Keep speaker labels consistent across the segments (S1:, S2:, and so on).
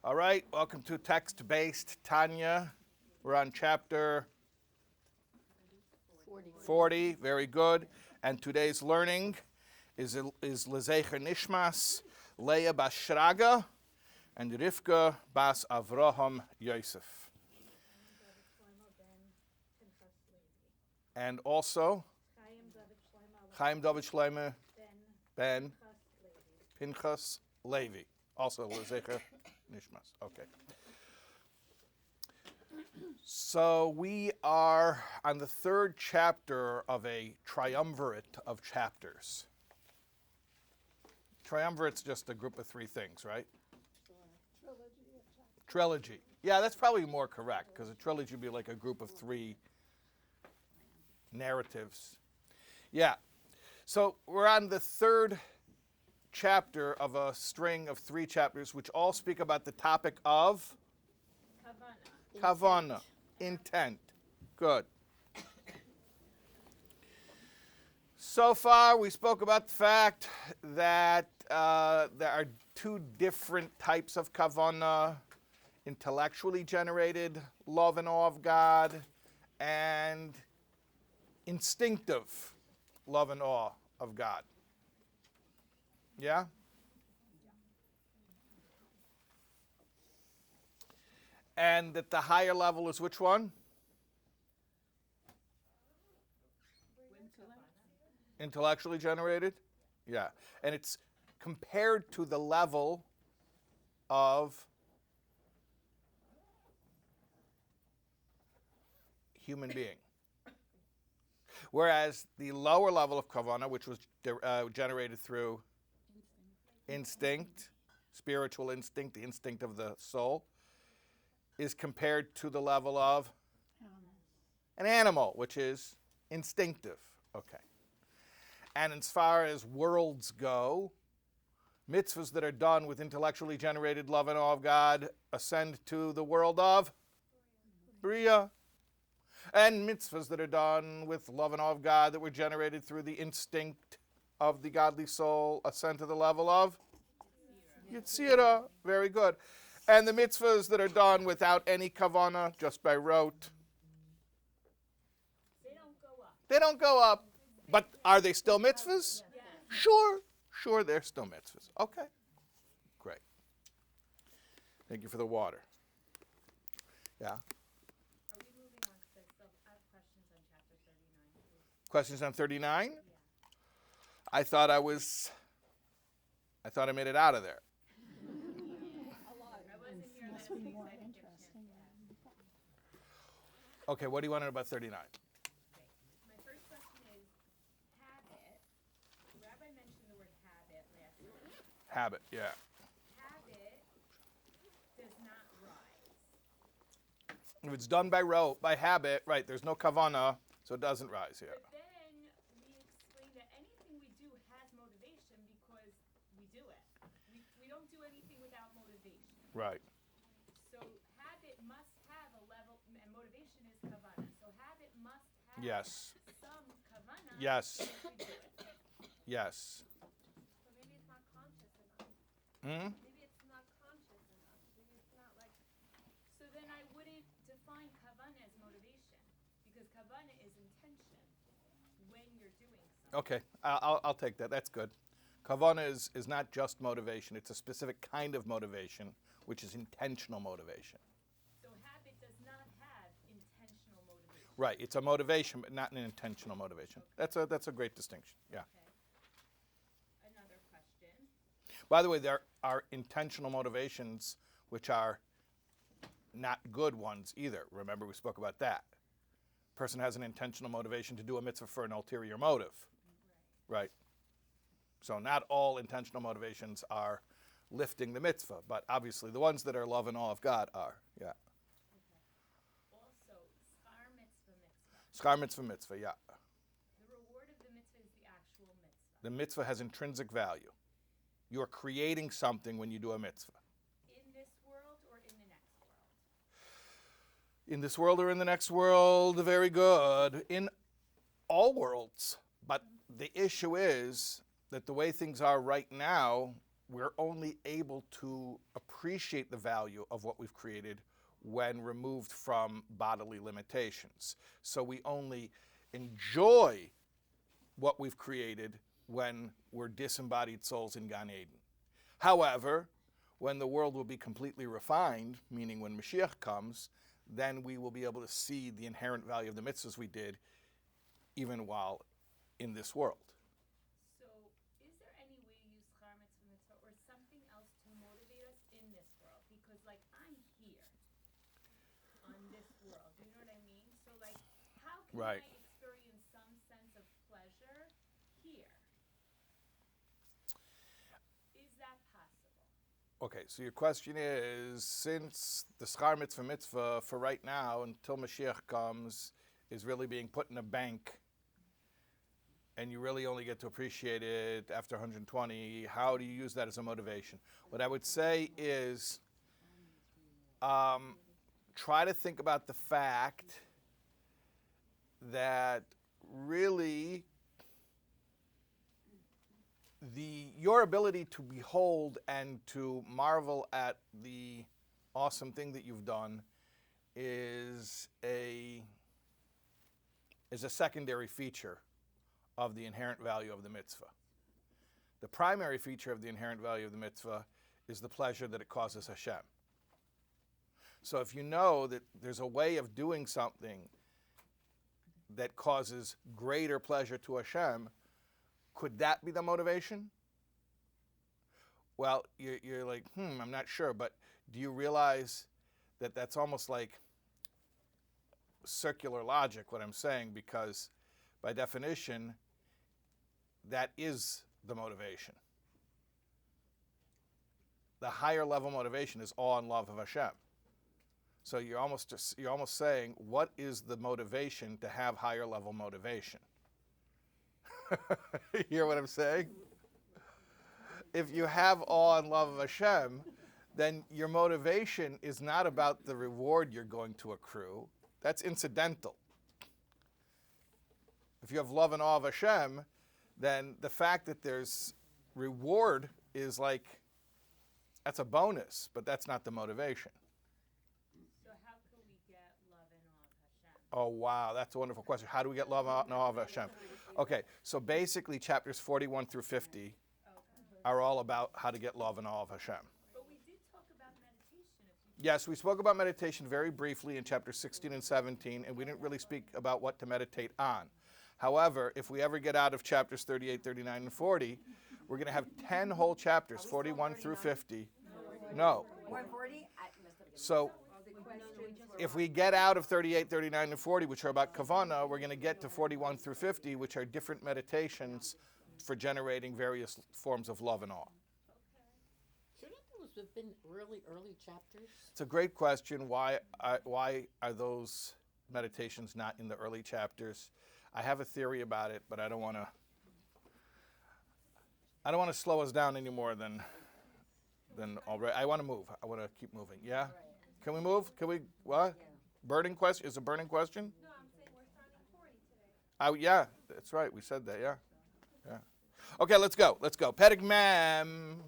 S1: All right, welcome to text-based Tanya. We're on chapter 40. Very good. And today's learning is Lezecher Nishmas, Leah Bas Shraga, and Rivka Bas Avraham Yosef. And also Chaim David Shlomo ben Pinchas Levi. Also Lezecher Nishmas. Okay. So we are on the third chapter of a triumvirate of chapters. Triumvirate's just a group of three things, right? Trilogy. Yeah, that's probably more correct, because a trilogy would be like a group of three narratives. Yeah. So we're on the third chapter of a string of three chapters, which all speak about the topic of kavana, intent. Good. So far, we spoke about the fact that there are two different types of kavana: intellectually generated love and awe of God, and instinctive love and awe of God. Yeah? And that the higher level is which one? Intellectually generated? Yeah. And it's compared to the level of human being. Whereas the lower level of kavana, which was generated through instinct, spiritual instinct, the instinct of the soul, is compared to the level of an animal, which is instinctive. Okay. And as far as worlds go, mitzvos that are done with intellectually generated love and awe of God ascend to the world of Bria. And mitzvahs that are done with love and awe of God that were generated through the instinct of the godly soul ascend to the level of Yitzira. Very good. And the mitzvahs that are done without any kavana, just by rote, they don't go up. But are they still mitzvahs? Sure, they're still mitzvahs. Okay, great. Thank you for the water. Yeah? Questions on 39? Yeah. I thought I made it out of there. Okay, what do you want to know about 39?
S2: My first question is habit. Rabbi mentioned the word habit last week.
S1: Habit, yeah.
S2: Habit does not rise.
S1: If it's done by habit, right, there's no kavana, so it doesn't rise here.
S2: But then we explained that anything we do has motivation because we do it. We don't do anything without motivation.
S1: Right.
S2: So habit must have a level, and motivation is kavana. So habit must have
S1: Yes.
S2: some kavana.
S1: Yes.
S2: If we do it.
S1: Yes.
S3: So maybe it's not conscious enough.
S1: Hmm?
S3: Maybe it's not conscious enough. Maybe it's not like.
S2: So then I wouldn't define kavana as motivation because kavana is intention when you're doing something.
S1: Okay, I'll take that. That's good. Kavana is not just motivation. It's a specific kind of motivation, which is intentional motivation.
S2: So habit does not have intentional motivation.
S1: Right, it's a motivation, but not an intentional motivation.
S2: Okay.
S1: That's a great distinction, yeah.
S2: Okay. Another question.
S1: By the way, there are intentional motivations which are not good ones either. Remember, we spoke about that. Person has an intentional motivation to do a mitzvah for an ulterior motive. Right. So not all intentional motivations are lifting the mitzvah, but obviously the ones that are love and awe of God are. Yeah.
S2: Okay. Also, schar mitzvah,
S1: Yeah.
S2: The reward of the mitzvah is the actual mitzvah.
S1: The mitzvah has intrinsic value. You're creating something when you do a mitzvah.
S2: In this world or in the next world?
S1: In this world or in the next world, very good. In all worlds. But the issue is that the way things are right now, we're only able to appreciate the value of what we've created when removed from bodily limitations. So we only enjoy what we've created when we're disembodied souls in Gan Eden. However, when the world will be completely refined, meaning when Mashiach comes, then we will be able to see the inherent value of the mitzvahs we did even while in this world.
S2: So, is there any way to use schar mitzvah or something else to motivate us in this world? Because, like, I'm here on this world. You know what I mean? So, like, how can
S1: Right.
S2: I experience some sense of pleasure here? Is that possible?
S1: Okay, so your question is, since the schar mitzvah for right now, until Mashiach comes, is really being put in a bank, and you really only get to appreciate it after 120, how do you use that as a motivation? What I would say is, try to think about the fact that really your ability to behold and to marvel at the awesome thing that you've done is a secondary feature of the inherent value of the mitzvah. The primary feature of the inherent value of the mitzvah is the pleasure that it causes Hashem. So if you know that there's a way of doing something that causes greater pleasure to Hashem, could that be the motivation? Well, you're like, I'm not sure, but do you realize that that's almost like circular logic, what I'm saying, because by definition, that is the motivation. The higher level motivation is awe and love of Hashem. So you're almost saying, what is the motivation to have higher level motivation? You hear what I'm saying? If you have awe and love of Hashem, then your motivation is not about the reward you're going to accrue. That's incidental. If you have love and awe of Hashem, then the fact that there's reward is like, that's a bonus, but that's not the motivation.
S2: So, how can we get love and awe of Hashem?
S1: Oh, wow, that's a wonderful question. How do we get love and awe of Hashem? Okay, so basically chapters 41 through 50 are all about how to get love and awe of Hashem.
S2: But we did talk about meditation.
S1: Yes, we spoke about meditation very briefly in chapters 16 and 17, and we didn't really speak about what to meditate on. However, if we ever get out of chapters 38, 39, and 40, we're going to have 10 whole chapters, 41 through 50. No. So if we get out of 38, 39, and 40, which are about kavana, we're going to get to 41 through 50, which are different meditations for generating various forms of love and awe.
S4: Shouldn't those have been really early chapters?
S1: It's a great question. Why are those meditations not in the early chapters? I have a theory about it, but I don't want to slow us down any more than already. I want to move. I want to keep moving. Yeah? Can we move? Can we, what? Burning question? Is a burning question?
S3: No, I'm saying we're starting 40 today.
S1: Yeah, that's right. We said that, yeah. Okay, let's go. Perek Mem,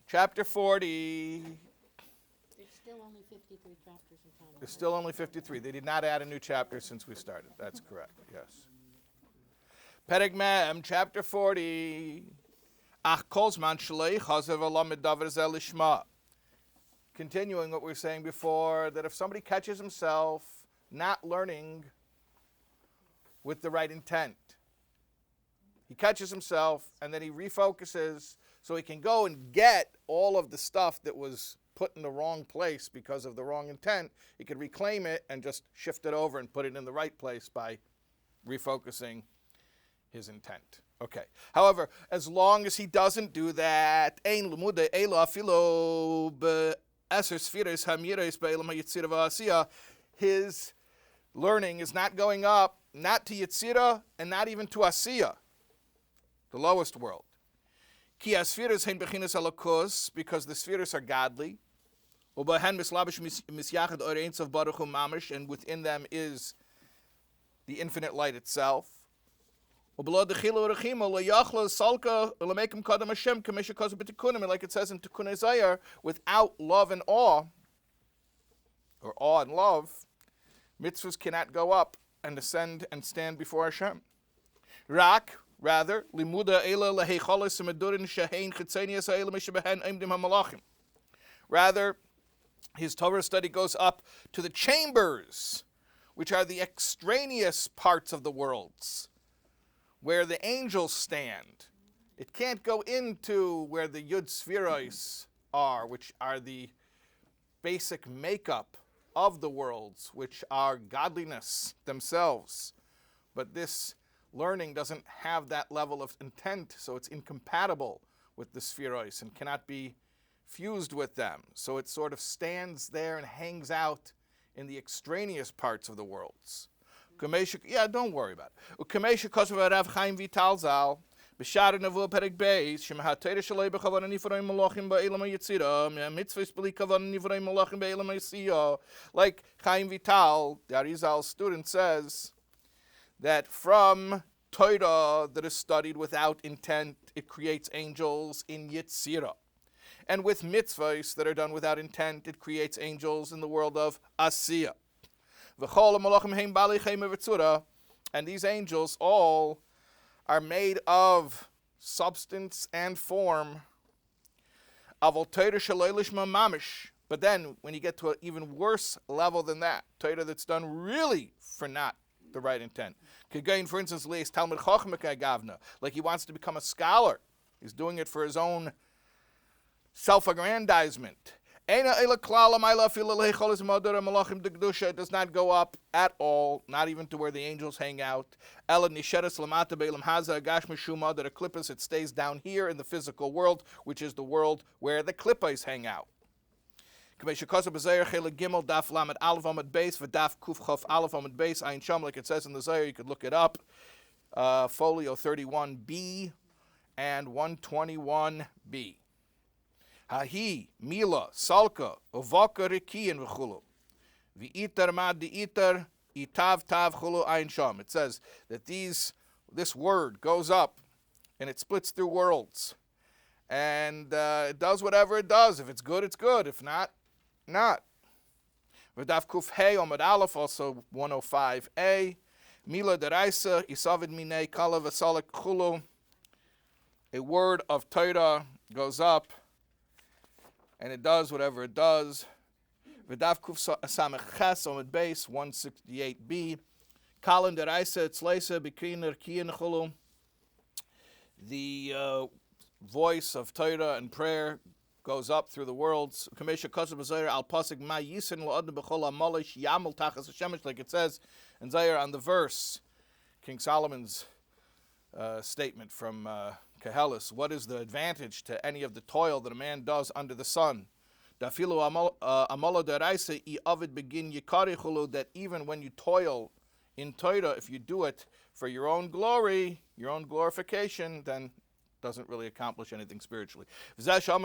S1: chapter 40.
S4: There's still only 53 chapters in time.
S1: There's still only 53. They did not add a new chapter since we started. That's correct, yes. Perek Mem, chapter 40. Ach kolzman shlei chazev alam davar zel lishma. Continuing what we were saying before, that if somebody catches himself not learning with the right intent, he catches himself and then he refocuses so he can go and get all of the stuff that was put in the wrong place because of the wrong intent. He could reclaim it and just shift it over and put it in the right place by refocusing his intent. Okay. However, as long as he doesn't do that, his learning is not going up, not to Yetzirah and not even to Asiyah, the lowest world. Because the spheres are godly, and within them is the infinite light itself. Like it says in Tikkun Zayar, without love and awe, or awe and love, mitzvahs cannot go up and ascend and stand before Hashem. Rather, limuda ela lehecholis medurin shehein chitzenias ha'ela mishbehen imdim hamalachim. Rather, his Torah study goes up to the chambers, which are the extraneous parts of the worlds, where the angels stand. It can't go into where the Yud Sfiros are, which are the basic makeup of the worlds, which are godliness themselves. But this learning doesn't have that level of intent, so it's incompatible with the Sfiros and cannot be fused with them. So it sort of stands there and hangs out in the extraneous parts of the worlds. Yeah, don't worry about it. Ukamesha Kosovo Rav Chaim Vital Zal, Bishar Navu Perik Beis, Shemahatera Shalei Bechavaran Nifraim Malachim Ba'elam Yitzira, Mitzvahs Beli Kavaran Nifraim Malachim Ba'elam Yisiya. Like Chaim Vital, the Arizal student, says that from Torah that is studied without intent, it creates angels in Yitzira. And with mitzvahs that are done without intent, it creates angels in the world of Asiya. And these angels all are made of substance and form. But then, when you get to an even worse level than that, Torah that's done really for not the right intent. For instance, like he wants to become a scholar. He's doing it for his own self-aggrandizement. It does not go up at all, not even to where the angels hang out. It stays down here in the physical world, which is the world where the klippas hang out. Like it says in the Zohar, you could look it up, folio 31b and 121b. Hahi, Mila, Salka, Ovaka, Rikian, V'chulu. V'itar mad di'itar, itav tav chulu ayin sham. It says that this word goes up and it splits through worlds. And it does whatever it does. If it's good, it's good. If not, not. V'daf kuf hey omad aleph, also 105a. Mila deraisa, isavid minei kala v'salak chulu. A word of Torah goes up and it does whatever it does. V'daf kuf samech ches omad base 168b. Kalan deraisa etzleisa b'kin erkiyan chulu. The voice of Torah and prayer goes up through the worlds. Like it says in Zayar on the verse, King Solomon's statement from Kehelis, what is the advantage to any of the toil that a man does under the sun? That even when you toil in Torah, if you do it for your own glory, your own glorification, then doesn't really accomplish anything spiritually. That's what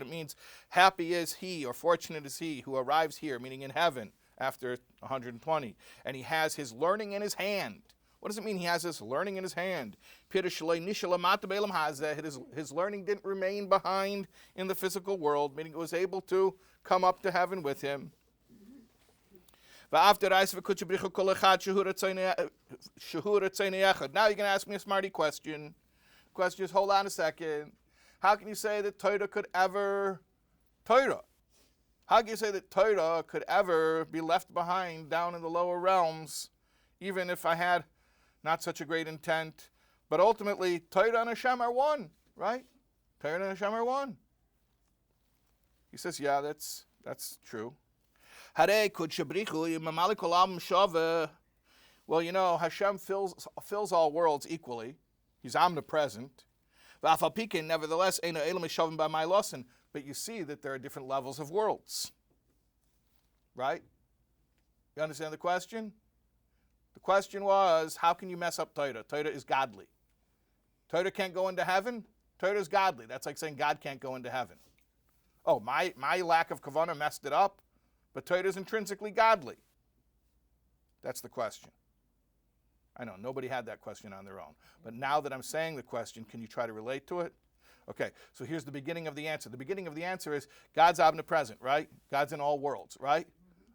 S1: it means. Happy is he, or fortunate is he, who arrives here, meaning in heaven, after 120. And he has his learning in his hand. What does it mean he has his learning in his hand? His learning didn't remain behind in the physical world, meaning it was able to come up to heaven with him. Now you're going to ask me a smarty question. Question is, hold on a second. How can you say that Torah could ever be left behind down in the lower realms, even if I had not such a great intent? But ultimately, Torah and Hashem are one, right? Torah and Hashem are one. He says, yeah, that's true. Well, you know, Hashem fills all worlds equally. He's omnipresent. Nevertheless, but you see that there are different levels of worlds. Right? You understand the question? The question was, how can you mess up Torah? Torah is godly. Torah can't go into heaven? Torah is godly. That's like saying God can't go into heaven. Oh, my lack of kavana messed it up? But Torah is intrinsically godly. That's the question. I know, nobody had that question on their own. But now that I'm saying the question, can you try to relate to it? Okay, so here's the beginning of the answer. The beginning of the answer is God's omnipresent, right? God's in all worlds, right?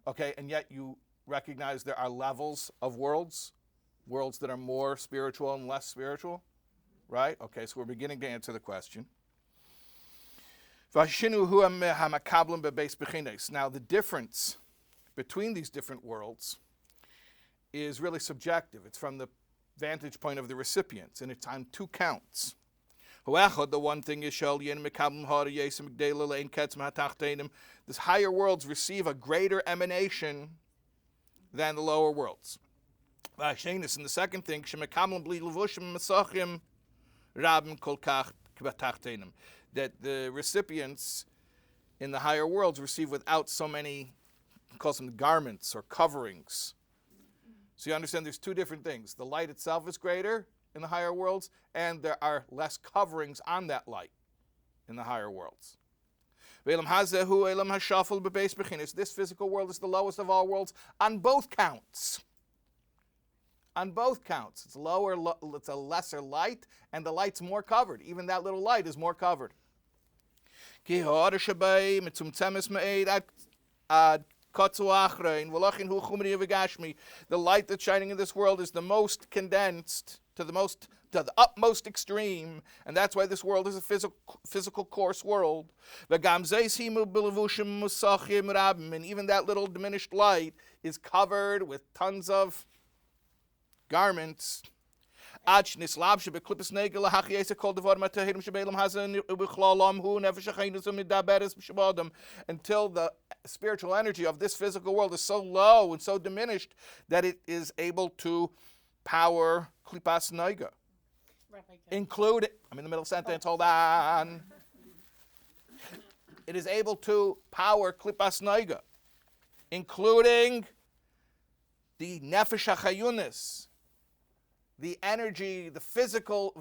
S1: Okay, and yet you recognize there are levels of worlds that are more spiritual and less spiritual, right? Okay, so we're beginning to answer the question. Now, the difference between these different worlds is really subjective. It's from the vantage point of the recipients, and it's on two counts. The one thing is, these higher worlds receive a greater emanation than the lower worlds. And the second thing, that the recipients in the higher worlds receive without so many, calls them garments or coverings. So you understand there's two different things. The light itself is greater in the higher worlds, and there are less coverings on that light in the higher worlds. This physical world is the lowest of all worlds on both counts. On both counts. It's lower, it's a lesser light, and the light's more covered. Even that little light is more covered. The light that's shining in this world is the most condensed to the utmost extreme, and that's why this world is a physical coarse world. And even that little diminished light is covered with tons of garments. Until the spiritual energy of this physical world is so low and so diminished that it is able to power klipas noiga. Include, I'm in the middle of a sentence, hold on. It is able to power klipas noiga, including the nefesh hachayunis, the energy, the physical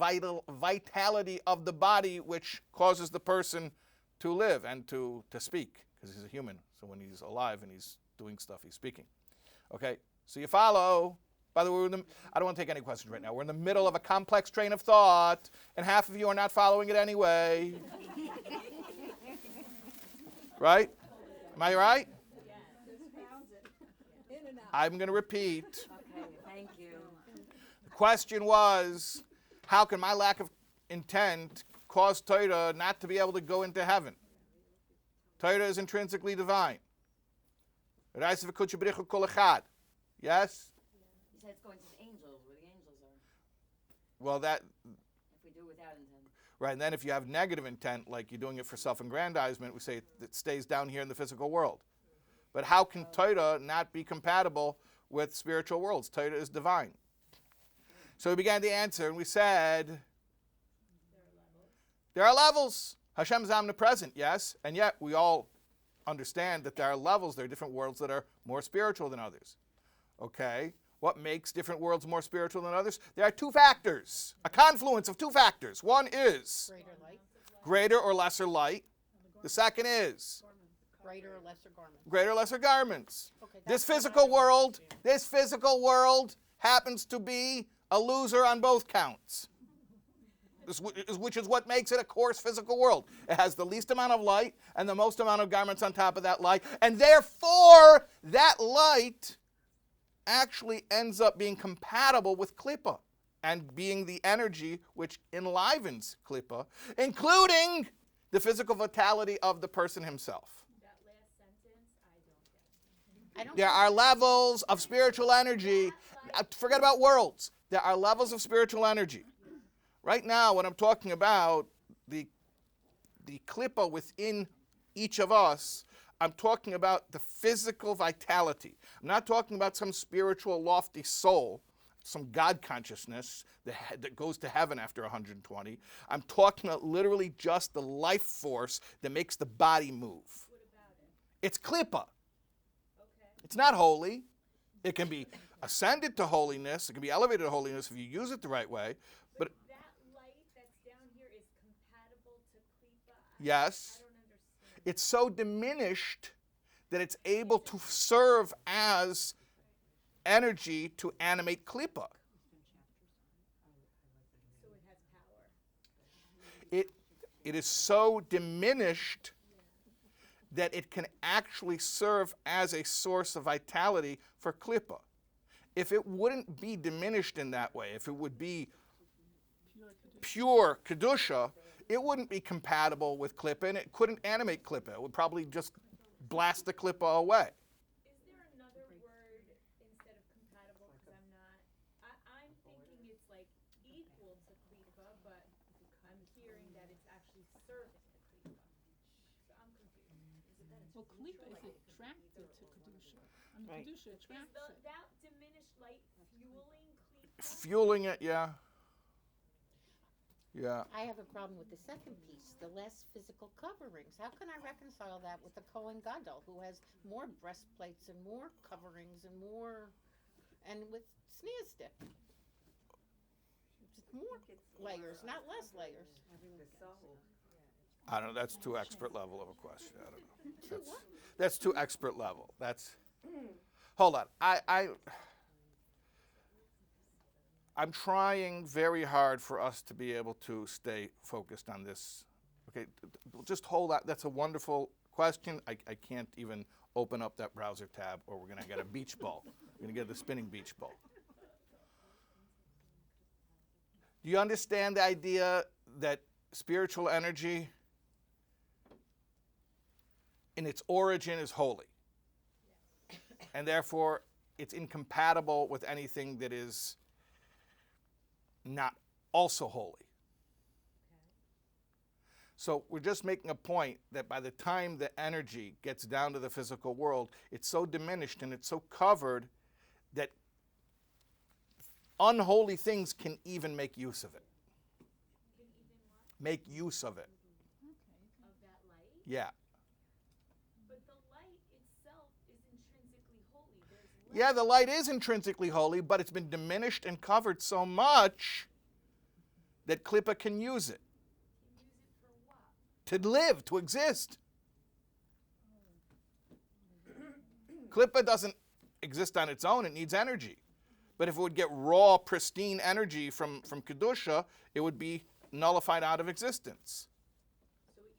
S1: vitality of the body, which causes the person to live and to speak, because he's a human. So when he's alive and he's doing stuff, he's speaking. Okay, so you follow. By the way, I don't want to take any questions right now. We're in the middle of a complex train of thought, and half of you are not following it anyway. Right? Am I right? I'm going to repeat.
S4: Okay, thank you.
S1: The question was, how can my lack of intent cause Torah not to be able to go into heaven? Torah is intrinsically divine. Yes?
S2: You said it's going to the angels, where the angels are.
S1: Well, that...
S2: If we do it without intent.
S1: Right, and then if you have negative intent, like you're doing it for self-aggrandizement, we say it stays down here in the physical world. But how can Torah not be compatible with spiritual worlds? Torah is divine. So we began to answer, and we said, there are levels. Hashem is omnipresent, yes, and yet we all understand that there are levels. There are different worlds that are more spiritual than others. Okay, what makes different worlds more spiritual than others? There are two factors, a confluence of two factors. One is greater or lesser light. The second is
S4: Greater or lesser garments.
S1: greater or lesser garments.
S4: Okay,
S1: This physical world happens to be a loser on both counts, which is what makes it a coarse physical world. It has the least amount of light and the most amount of garments on top of that light, and therefore that light actually ends up being compatible with Klippa and being the energy which enlivens Klippa, including the physical vitality of the person himself.
S2: That last sentence, I don't get.
S1: There are levels of spiritual energy. Forget about worlds. There are levels of spiritual energy. Right now, when I'm talking about the klippa within each of us, I'm talking about the physical vitality. I'm not talking about some spiritual lofty soul, some God consciousness that goes to heaven after 120. I'm talking about literally just the life force that makes the body move.
S2: What about it?
S1: It's klippa.
S2: Okay.
S1: It's not holy. It can be ascended to holiness. It can be elevated to holiness if you use it the right way. But
S2: that light that's down here is compatible to Klippa?
S1: yes,
S2: I don't understand.
S1: it's so diminished that it's able to serve as energy to animate klippa. It is so diminished that it can actually serve as a source of vitality for klippa. If it wouldn't be diminished in that way, if it would be pure kedusha, it wouldn't be compatible with klippa, and it couldn't animate klippa. It would probably just blast the klippa away.
S2: Is there another word instead of compatible? Because I'm thinking it's like equal to klipa, but I'm hearing that it's actually serving the klipa. So I'm confused.
S5: Well, klipa is attracted to kedusha. I mean,
S4: Right.
S5: kedusha attracts it.
S2: That diminished light fueling klipa?
S1: Fueling it, yeah. Yeah.
S4: I have a problem with the second piece, the less physical coverings. How can I reconcile that with the Kohen Gadol, who has more breastplates and more coverings and more, and with Sneer more layers, not less layers.
S1: I don't know. That's too expert level of a question. I don't know. That's too expert level. Hold on. I'm trying very hard for us to be able to stay focused on this. Okay, just hold on. That's a wonderful question. I can't even open up that browser tab, or we're going to get a beach ball. We're going to get the spinning beach ball. Do you understand the idea that spiritual energy in its origin is holy? And therefore, it's incompatible with anything that is not also holy. So we're just making a point that by the time the energy gets down to the physical world, it's so diminished and it's so covered that unholy things can even make use of it. Make use of it.
S2: Of that light?
S1: Yeah.
S2: But the light itself is intrinsically holy. There's light.
S1: Yeah, the light is intrinsically holy, but it's been diminished and covered so much that Klippa can use it.
S2: Can use it for what?
S1: To live, to exist. Klippa doesn't exist on its own, it needs energy. But if it would get raw, pristine energy from Kedusha, it would be nullified out of existence.
S2: So it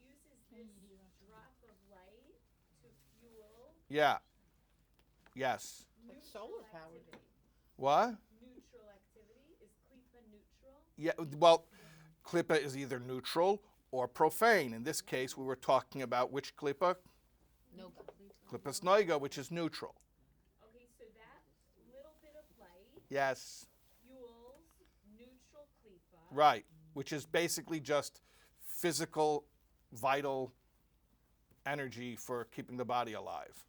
S2: uses this drop of light to fuel
S1: Yeah. Yes.
S4: Like
S2: neutral
S4: solar powered.
S2: activity.
S1: What?
S2: Neutral activity? Is klipa neutral?
S1: Yeah, well, Klippa is either neutral or profane. In this case, we were talking about which Klippa?
S4: No.
S1: Klippas Noiga, which is neutral.
S2: Okay, so that little bit of light
S1: Yes.
S2: fuels neutral klipa.
S1: Right, which is basically just physical, vital energy for keeping the body alive.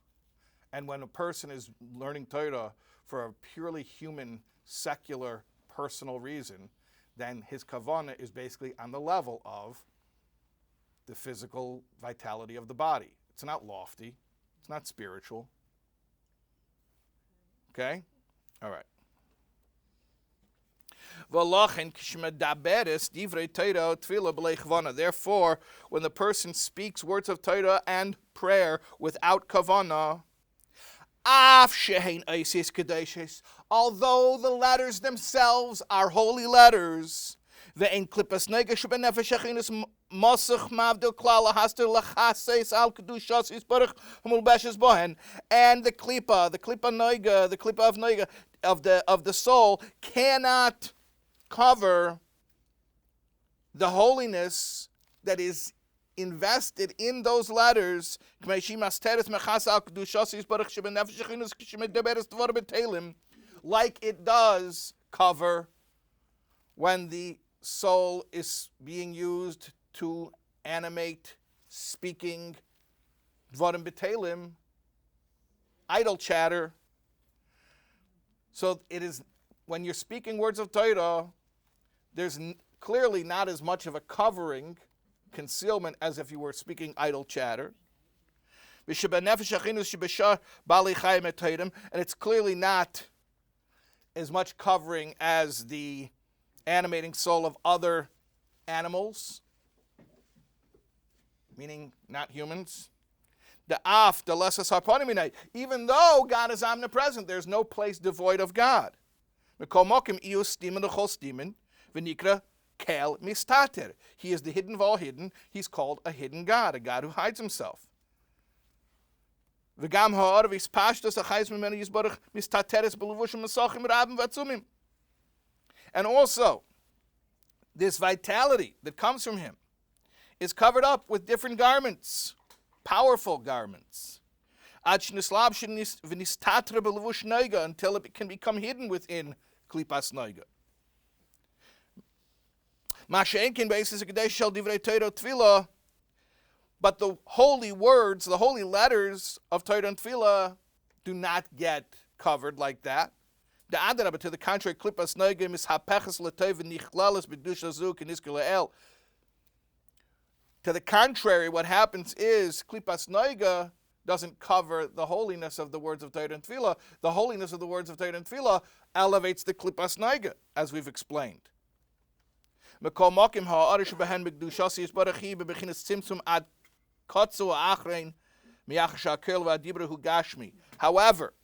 S1: And when a person is learning Torah for a purely human, secular, personal reason, then his kavana is basically on the level of the physical vitality of the body. It's not lofty. It's not spiritual. Okay? All right. Therefore, when the person speaks words of Torah and prayer without kavana, although the letters themselves are holy letters, and the klipa noiga, the klipa of noiga of the soul cannot cover the holiness that is invested in those letters, like it does cover when the soul is being used to animate, speaking, dvarim b'telim, idle chatter. So it is, when you're speaking words of Torah, there's clearly not as much of a covering, concealment, as if you were speaking idle chatter. And it's clearly not as much covering as the animating soul of other animals, meaning not humans. Even though God is omnipresent, there's no place devoid of God. Kel mistater. He is the hidden of all hidden. He's called a hidden God, a God who hides himself. V'gam ha'or v'yispashtos achayis mimenu yisborach mistateres b'levushim mesachim rabim v'atzumim. And also, this vitality that comes from him is covered up with different garments, powerful garments. Until it can become hidden within klipas noiga. But the holy words, the holy letters of Torah and Tefillah do not get covered like that. To the contrary, klipas noiga mishapeches l'tov v'nichlalas b'dusha zu k'nizker le'el. To the contrary, what happens is klipas noiga doesn't cover the holiness of the words of Torah and Tefillah. The holiness of the words of Torah and Tefillah elevates the klipas noiga, as we've explained. However,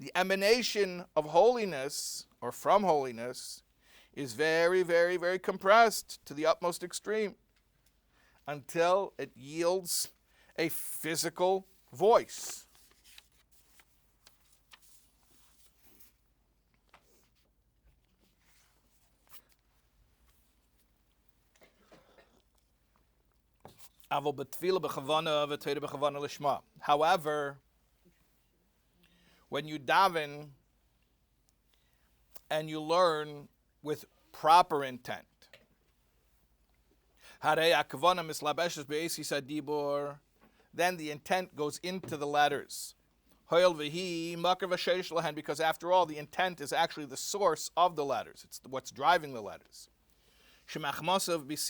S1: the emanation of holiness, or from holiness, is very, very, very compressed to the utmost extreme until it yields a physical voice. However, when you daven and you learn with proper intent, then the intent goes into the letters. Because after all, the intent is actually the source of the letters. It's what's driving the letters. It's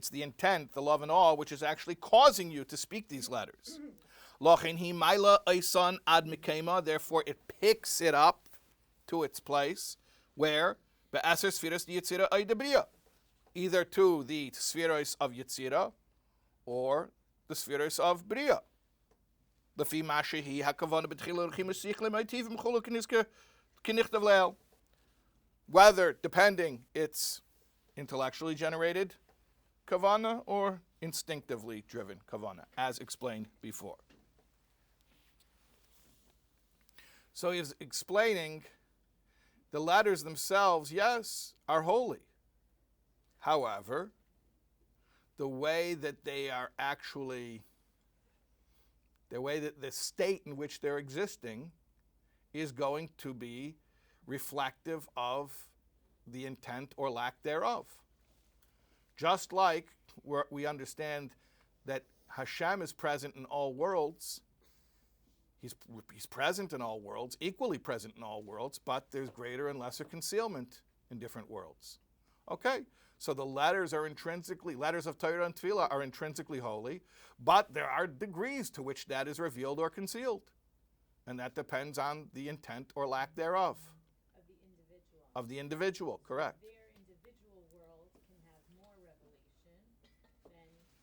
S1: the intent, the love and awe, which is actually causing you to speak these letters. Therefore, it picks it up to its place where either to the spheros of Yetzirah or the spheros of Bria. Whether, depending, it's intellectually generated kavana or instinctively driven kavana, as explained before. So he's explaining the letters themselves, yes, are holy. However, the way that they are actually, the way that the state in which they're existing is going to be reflective of the intent or lack thereof. Just like we understand that Hashem is present in all worlds, He's present in all worlds, equally present in all worlds, but there's greater and lesser concealment in different worlds. Okay, so the letters of Torah and Tefillah are intrinsically holy, but there are degrees to which that is revealed or concealed. And that depends on the intent or lack thereof. Of the individual, correct.
S2: Their individual world can have more revelation than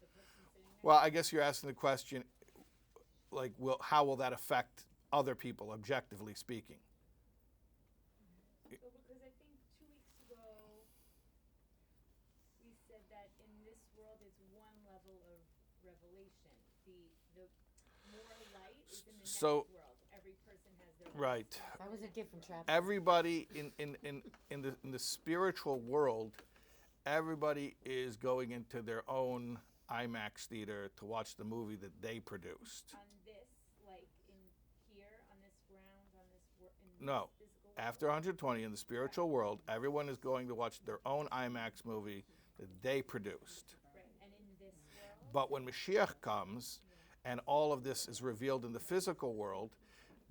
S2: the person sitting next.
S1: Well, I guess you're asking the question, like, how will that affect other people, objectively speaking?
S2: Well, because I think 2 weeks ago we said that in this world it's one level of revelation. The more light is in the next world. Every person has their own.
S1: Right.
S4: That was a different chapter.
S1: Everybody in the spiritual world, everybody is going into their own IMAX theater to watch the movie that they produced.
S2: On this, like in here, on this ground, on this in
S1: No.
S2: this physical
S1: After 120 in the spiritual world, everyone is going to watch their own IMAX movie that they produced.
S2: right, and in this world,
S1: But when Mashiach comes and all of this is revealed in the physical world,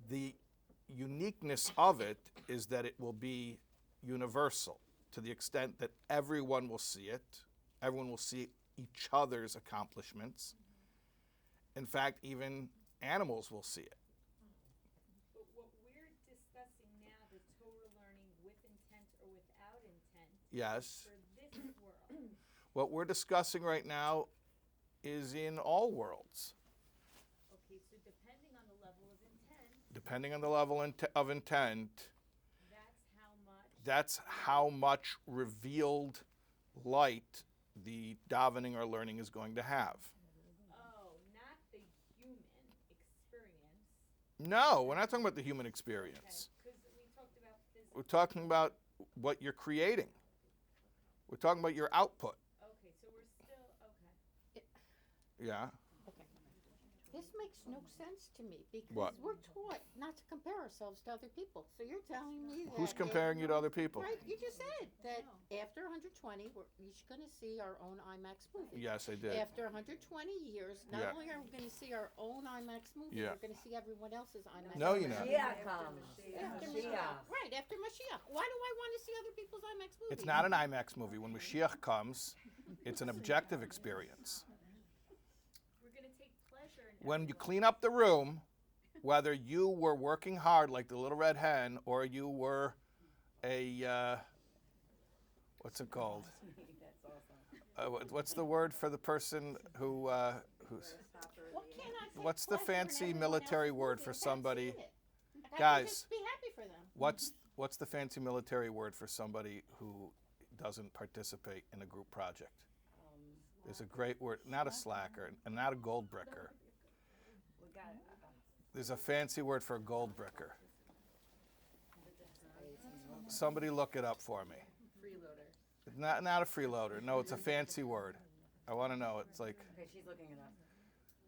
S1: the uniqueness of it is that it will be universal to the extent that everyone will see it. Everyone will see each other's accomplishments. In fact, even animals will see it.
S2: but what we're discussing now, the Torah learning with intent or without intent,
S1: Yes.
S2: for this world,
S1: What we're discussing right now is in all worlds.
S2: okay, so depending on the level of intent,
S1: Depending on the level of intent,
S2: that's how much
S1: That's how much revealed light the davening or learning is going to have.
S2: Oh, not the human experience.
S1: No, we're not talking about the human experience.
S2: Because we talked about physical.
S1: We're talking about what you're creating. We're talking about your output.
S2: Okay, so we're still, okay.
S1: Yeah.
S4: Okay. This makes no sense to me because
S1: What?
S4: we're taught not to compare ourselves to other people. So you're telling me that
S1: Who's comparing you to other people?
S4: Right, you just said that after 120, we're each going to see our own IMAX movie.
S1: Yes, I did.
S4: After 120 years, not
S1: Yeah.
S4: only are we going to see our own IMAX movie,
S1: Yeah.
S4: we're going to see everyone else's IMAX
S1: No,
S4: movie.
S1: you're not.
S6: Mashiach comes.
S4: After
S6: Mashiach.
S4: Mashiach. Right, after Mashiach. Why do I want to see other people's IMAX movies?
S1: It's not an IMAX movie. When Mashiach comes, it's an objective experience.
S2: We're going to take pleasure in
S1: When you clean up the room, whether you were working hard like the little red hen or you were a, what's it called? What's the word for the person who's,
S4: Well, can't I take
S1: what's the
S4: pleasure in
S1: fancy
S4: everyone
S1: military
S4: else's
S1: word
S4: movie
S1: for
S4: without
S1: somebody?
S4: seeing it? I
S1: Guys.
S4: can just be happy for them.
S1: what's the fancy military word for somebody who doesn't participate in a group project? There's a great word, not a slacker and not a gold bricker. There's a fancy word for a gold bricker. Somebody look it up for me. Freeloader. Not a freeloader. No, it's a fancy word. I want to know. It's like,
S6: Okay, she's looking it up.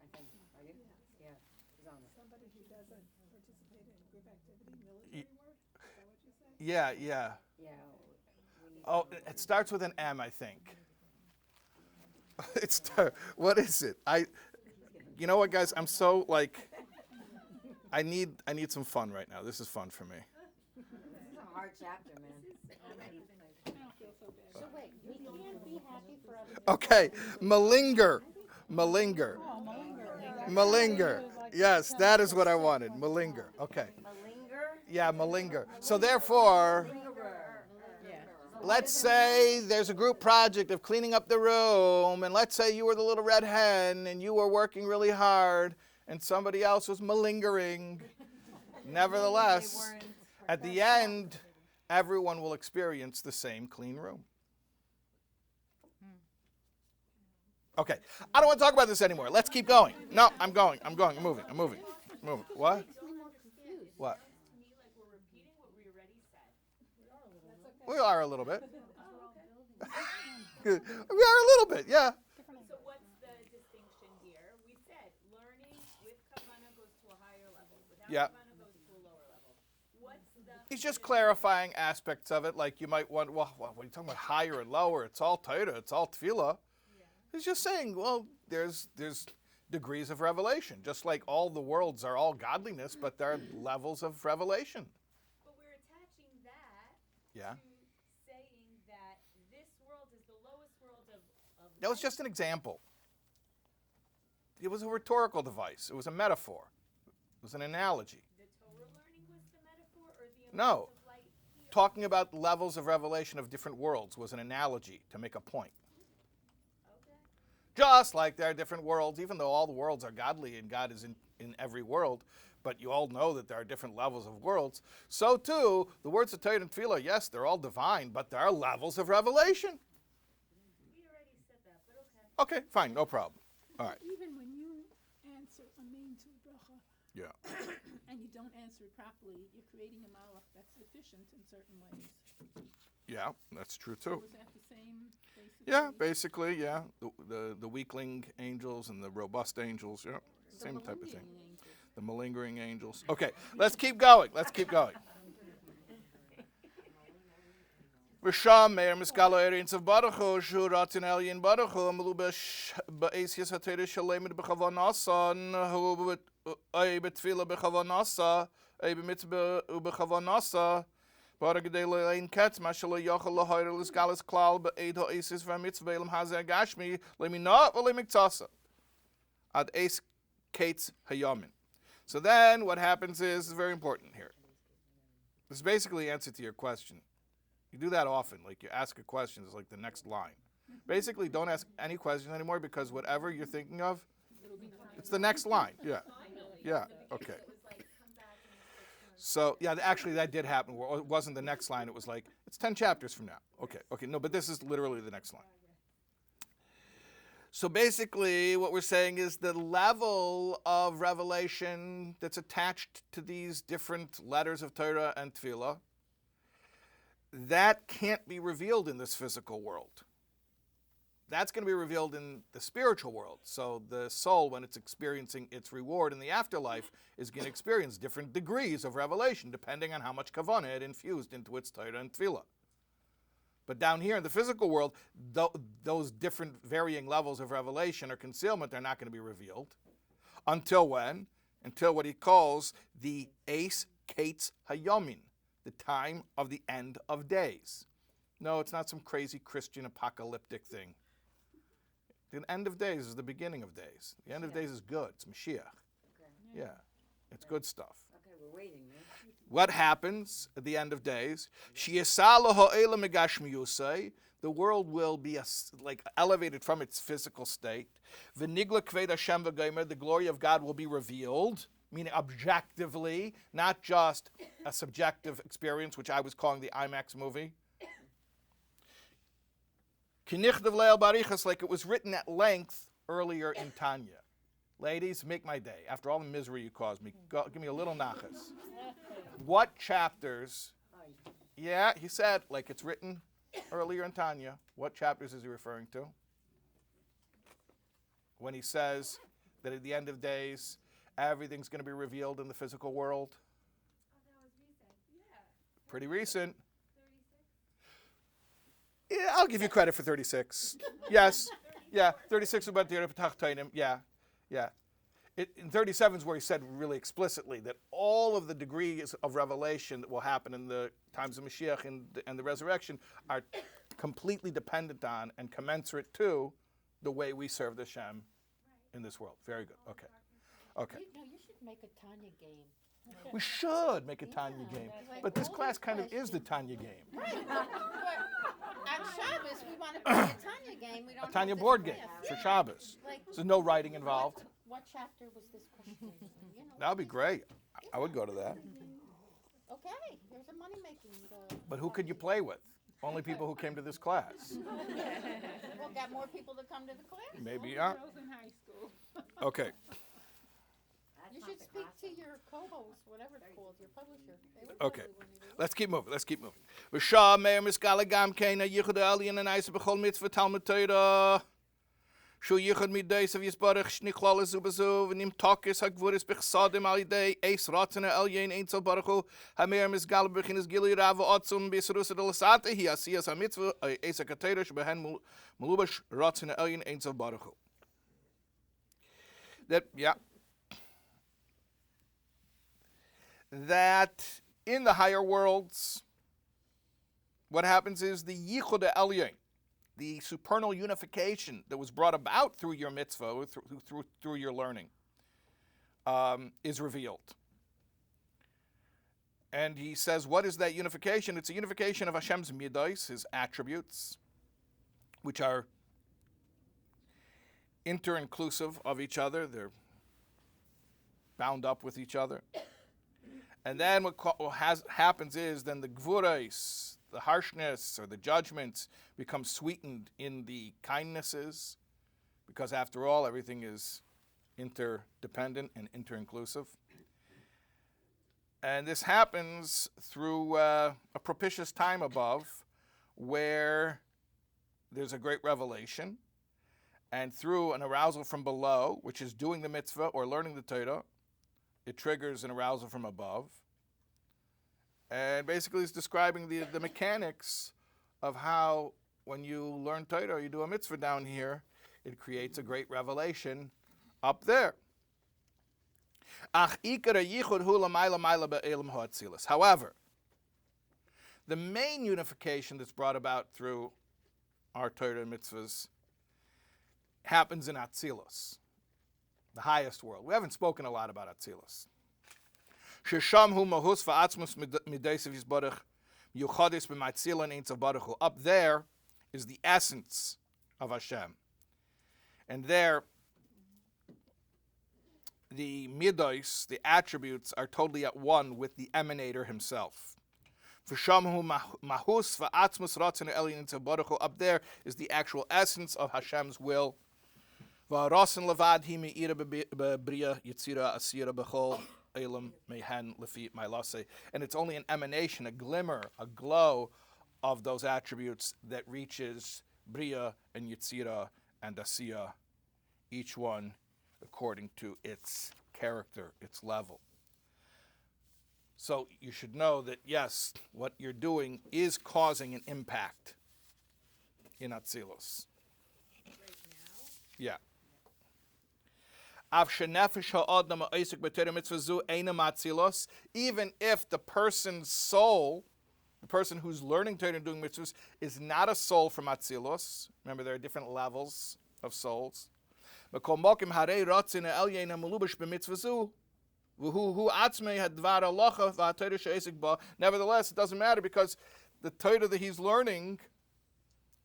S6: I think. Are you? Yeah. She's on it.
S5: Somebody who doesn't participate in group activity, military work, is that what you say?
S1: yeah.
S6: Yeah. We need
S1: Oh, it starts with an M, I think. What is it? You know what, guys? I'm so like, I need some fun right now. This is fun for me.
S6: This is a hard chapter, man.
S5: I don't feel so bad.
S4: So wait, we can't be happy for other people.
S1: Okay, malinger. Malinger. Yes, that is what I wanted. Malinger. Okay.
S6: Malinger?
S1: Yeah, malinger. So therefore, let's say there's a group project of cleaning up the room, and let's say you were the little red hen and you were working really hard and somebody else was malingering. Nevertheless, at the end, everyone will experience the same clean room. Okay, I don't want to talk about this anymore. Let's keep going. No, I'm moving. What?
S4: Makes me more confused.
S1: What?
S2: to me like we're repeating what we already said.
S1: We are a little bit. We are a little bit, yeah.
S2: So what's the distinction here? We said learning with kavana goes to a higher level. Without
S1: Yeah.
S2: kavana goes to a lower level. What's the
S1: He's just clarifying aspects of it, like you might want, well, what are you talking about, higher and lower? It's all Torah, it's all tefillah. He's just saying, well, there's degrees of revelation, just like all the worlds are all godliness, but there are levels of revelation.
S2: But we're attaching that
S1: Yeah.
S2: to saying that this world is the lowest world of
S1: That was just an example. It was a rhetorical device. It was a metaphor. It was an analogy.
S2: the Torah learning was the metaphor or the
S1: No.
S2: amount of light here?
S1: Talking about levels of revelation of different worlds was an analogy to make a point.
S2: Okay.
S1: Just like there are different worlds, even though all the worlds are godly and God is in every world, but you all know that there are different levels of worlds. So too, the words of Torah and Tefillah, yes, they're all divine, but there are levels of revelation.
S2: We already said that, but okay.
S1: Okay, fine, no problem. All right.
S5: Even when you answer a main to bracha
S1: Yeah.
S5: and you don't answer it properly, you're creating a malach that's deficient in certain ways.
S1: Yeah, that's true too.
S5: Was that the same, basically?
S1: Yeah, basically, yeah. The weakling angels and the robust angels, yeah. Same type of thing. The malingering angels. Okay, let's keep going. V'sham meir miskalo erin of Baruch Hu, shu ratin elyin Baruch Hu, amlu b'esias ha'teres shalemed b'chavanasan, hu ay b'tfila b'chavanasa, ay b'mitzvah b'chavanasa, Baruch gedei le'ein ketz, ma shelo yochel l'hoyer l'sgalis klal b'eid ha'esis v'mitzvah elam hazeh gashmi, le'minat v'le'miktasa. Ad es kates hayamin. So then what happens is very important here. This is basically the answer to your question. You do that often, like you ask a question, it's like the next line. Basically, don't ask any questions anymore because whatever you're thinking of, it's the next line. Yeah. Yeah, okay. So, yeah, actually that did happen. It wasn't the next line, it was like, It's 10 chapters from now. Okay, no, but this is literally the next line. So basically, what we're saying is the level of revelation that's attached to these different letters of Torah and Tefillah, that can't be revealed in this physical world. That's going to be revealed in the spiritual world. So the soul, when it's experiencing its reward in the afterlife, is going to experience different degrees of revelation, depending on how much kavanah it infused into its Torah and Tefillah. But down here in the physical world, those different varying levels of revelation or concealment are not going to be revealed. Until when? Until what he calls the Eis Kates Hayomin, the time of the end of days. No, it's not some crazy Christian apocalyptic thing. The end of days is the beginning of days. The end of days is good. It's Mashiach.
S6: Okay.
S1: Yeah, it's good stuff.
S6: Okay, we're waiting, man.
S1: What happens at the end of days? The world will be like elevated from its physical state. The glory of God will be revealed, meaning objectively, not just a subjective experience, which I was calling the IMAX movie. Like it was written at length earlier in Tanya. Ladies, make my day. After all the misery you caused me, give me a little nachas. What chapters? Yeah, he said, like it's written earlier in Tanya. What chapters is he referring to? When he says that at the end of days, everything's going to be revealed in the physical world?
S2: Oh, that was recent. Yeah.
S1: Pretty recent.
S2: 36?
S1: Yeah, I'll give you credit for 36. Yes. Yeah, 36 about the Tainim. Yeah. In 37 is where he said really explicitly that all of the degrees of revelation that will happen in the times of Mashiach and the resurrection are completely dependent on and commensurate to the way we serve the Shem in this world. Very good. Okay.
S4: You should make a Tanya game.
S1: We should make a Tanya game. But this class kind of is the Tanya game.
S4: Right. But on Shabbos, we want to play a Tanya game. We don't
S1: A Tanya
S4: have this
S1: board game
S4: class.
S1: for Shabbos.
S4: Like,
S1: So no writing involved.
S4: what chapter was this question? You know,
S1: That would be great. I would go to that.
S4: Okay, here's a money-making.
S1: But who could you play with? Only people who came to this class.
S4: We'll get more people to come to the class.
S1: Maybe, yeah.
S5: Girls in high school.
S1: Okay.
S6: That's
S4: You
S6: not
S4: should
S6: the
S4: speak
S6: class.
S4: to your co-host, whatever it's called, your publisher. They would
S1: Okay.
S4: tell you when it is.
S1: Let's keep moving. V'shah meir miskala gam keina yichud alien and eisa b'chol mitzvah talmud Torah. Shu yichud mideis of yisbarach shnichlal zubazu v'nim tokis hagvuris b'chsadim al yidei eis ratzene alien einzel baruchu hameir miskala b'chinas gili rava otzum b'yisrusa de lasate hi asiyas ha-mitzvah eisa katera shbehen mulubash ratzene alien einzel baruchu. That in the higher worlds, what happens is the Yichud Elyon, the supernal unification that was brought about through your mitzvah, through your learning, is revealed. And he says, what is that unification? It's a unification of Hashem's midos, his attributes, which are inter-inclusive of each other. They're bound up with each other. And then what happens is then the gvurais, the harshness or the judgments, become sweetened in the kindnesses, because after all, everything is interdependent and inter-inclusive. And this happens through a propitious time above, where there's a great revelation, and through an arousal from below, which is doing the mitzvah or learning the Torah, it triggers an arousal from above. And basically it's describing the mechanics of how when you learn Torah, you do a mitzvah down here, it creates a great revelation up there. However, the main unification that's brought about through our Torah and mitzvahs happens in Atzilus, the highest world. We haven't spoken a lot about Atzilus. Up there is the essence of Hashem. And there, the midos, the attributes, are totally at one with the emanator himself. Up there is the actual essence of Hashem's will. And it's only an emanation, a glimmer, a glow of those attributes that reaches Bria and Yetzira and Asiya, each one according to its character, its level. So you should know that, yes, what you're doing is causing an impact in Atzilus. Yeah. Even if the person's soul, the person who's learning Torah and doing mitzvahs, is not a soul from Atzilus. Remember, there are different levels of souls. Nevertheless, it doesn't matter because the Torah that he's learning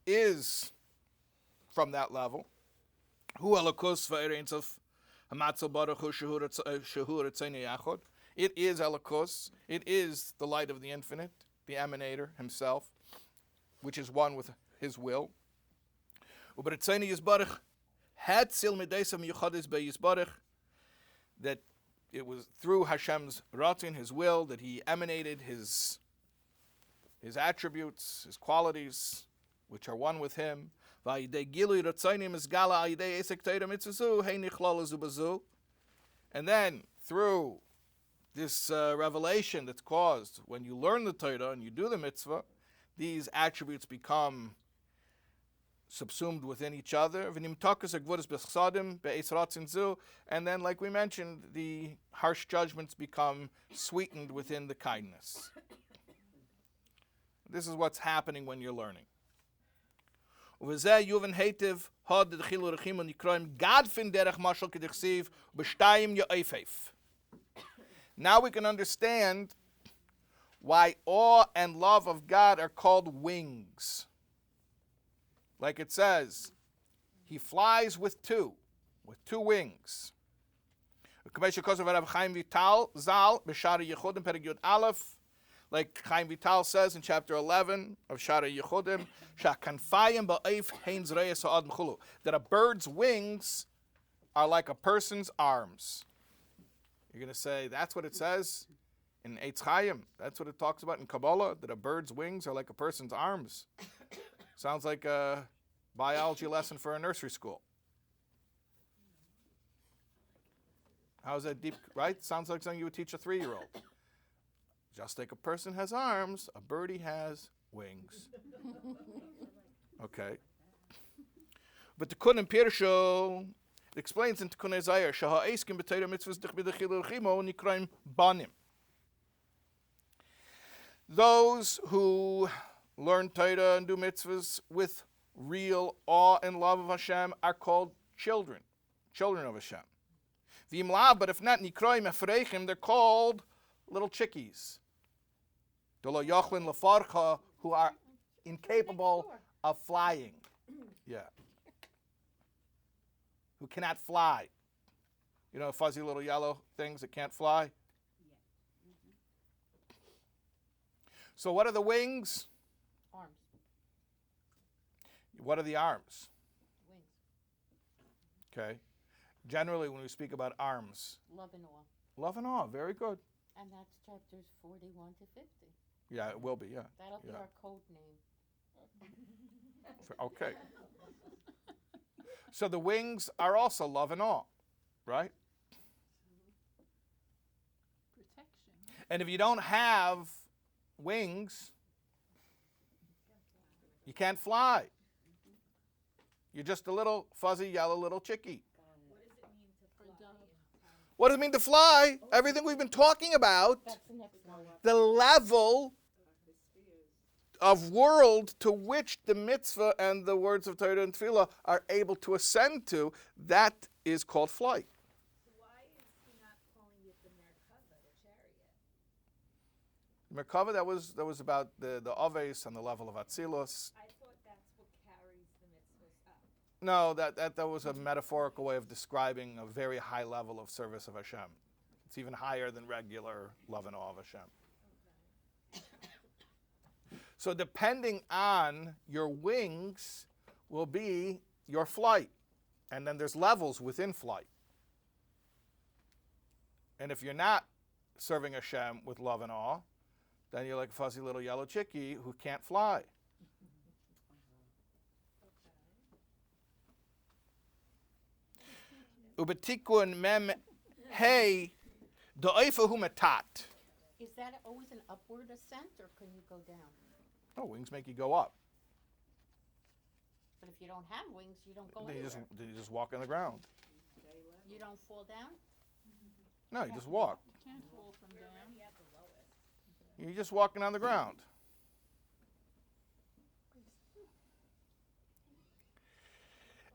S1: is from that level. It is Elokus. It is the light of the infinite, the emanator himself, which is one with his will. That it was through Hashem's Ratzin, his will, that he emanated his attributes, his qualities, which are one with him. And then through this revelation that's caused when you learn the Torah and you do the mitzvah, these attributes become subsumed within each other. And then, like we mentioned, the harsh judgments become sweetened within the kindness. This is what's happening when you're learning. Now we can understand why awe and love of God are called wings. Like it says, he flies with two wings. Like Chaim Vital says in chapter 11 of Shara Yechudim, that a bird's wings are like a person's arms. You're going to say, that's what it says in Eitz Chaim. That's what it talks about in Kabbalah, that a bird's wings are like a person's arms. Sounds like a biology lesson for a nursery school. How's that deep, right? Sounds like something you would teach a 3-year-old. Just like a person has arms, a birdie has wings. Okay. But the Tikkun Pirsho, it explains in Tikkun Ezayah, Shaha Eiskim b'Torah mitzvahs d'chbidachil l'chimo nikraim banim. Those who learn Torah and do mitzvahs with real awe and love of Hashem are called children of Hashem. But if not, nikraim efreichim, they're called little chickies. Dolo yochlin lefarcha, who are incapable of flying. Yeah. Who cannot fly. You know, fuzzy little yellow things that can't fly? So what are the wings?
S4: Arms.
S1: What are the arms?
S4: Wings.
S1: Okay. Generally, when we speak about arms.
S4: Love and awe.
S1: Love and awe, very good.
S4: And that's chapters 41 to 50.
S1: Yeah, it will be, yeah.
S4: That'll be
S1: Yeah.
S4: our code name.
S1: Okay. So the wings are also love and awe, right?
S5: Protection.
S1: And if you don't have wings, you can't fly. You're just a little fuzzy yellow little chickie. What does it mean to fly? Everything we've been talking about,
S4: That's the next one.
S1: the level of world to which the mitzvah and the words of Torah and Tefillah are able to ascend to, that is called flight.
S2: Why is he not calling it the Merkava, the chariot?
S1: Merkava, that was about the Aves and the level of Atzilus.
S2: I thought that's what carries the mitzvahs up.
S1: No, that was a metaphorical way of describing a very high level of service of Hashem. It's even higher than regular love and awe of Hashem. So depending on your wings will be your flight. And then there's levels within flight. And if you're not serving Hashem with love and awe, then you're like a fuzzy little yellow chickie who can't fly. Ubetikun mem hey do'ifa humatat.
S4: Is that always an upward ascent, or can you go down?
S1: Oh, wings make you go up.
S4: But if you don't have wings, you don't go
S1: Then
S4: anywhere.
S1: you just walk on the ground.
S4: You don't fall down?
S1: No, you just walk.
S5: You can't fall from down.
S1: You're just walking on the ground.